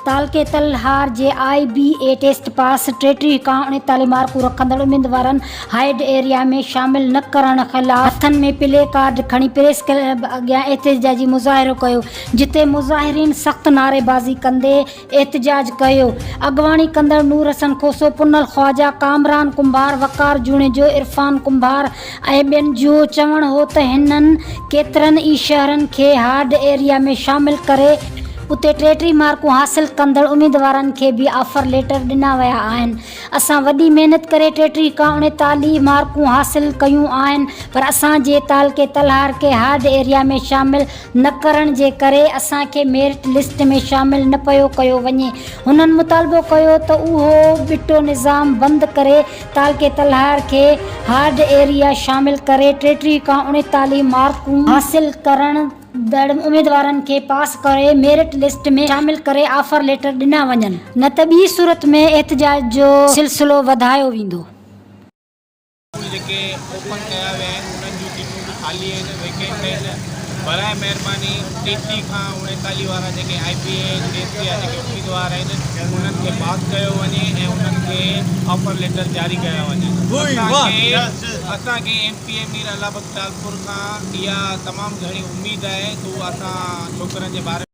तालके तलहार जे IBA test pass 33 खां 39 मार्कूं रखंदड़ उम्मीदवारनि हाइड एरिया में शामिल न करण ख़िलाफ़ हथनि में प्ले कार्ड खणी प्रेस अॻियां एहतजाजी मुज़ाहिरो कयो, जिते मुज़ाहिरीन सख़्त नारेबाज़ी कंदे एहतजाज कयो। अॻवाणी कंदड़ नूर हसन खोसो, पुनल ख्वाजा, कामरान कुंभार, वकार जूणेजो, इरफान कुंभार ऐं ॿियनि जो चवणु हो त हिननि केतिरनि ई शहरनि खे हार्ड एरिया में शामिल करे उते 33 मार्कूं हासिल कंदड़ उम्मीदवारनि खे बि ऑफर लेटर ॾिना विया आहिनि। असां वॾी महिनत करे 33 खां 39 मार्कूं हासिल कयूं आहिनि, पर असांजे तालके तलहार खे हार्ड एरिया में शामिल न करण जे करे असांखे मेरिट लिस्ट में शामिल न पियो कयो वञे। हुननि मुतालबो कयो त उहो बिटो निज़ाम बंदि करे तालके तलहार खे हार्ड एरिया शामिल करे 33 खां 39 मार्कूं हासिल करण दड़ उम्मीदवारनि खे पास करे मेरिट लिस्ट में शामिल करे ऑफर लेटर ॾिना वञनि, न त ॿी सूरत में एहतजाज जो सिलसिलो वधायो वेंदो। जेके ओपन कया विया आहिनि उन्हनि जूं सीटूं बि ख़ाली आहिनि, वेकेंट आहिनि। बराए महिरबानी 33 खां 39 वारा जेके IBA टेस्ट जा जेके उम्मीदवार आहिनि उन्हनि खे पास कयो वञे ऐं उन्हनि खे ऑफर लेटर जारी कया वञे। असांखे MPA मीर अला बख्तियारपुर खां इहा तमामु घणी उमेद आहे, तो असां छोकिरनि जे बारे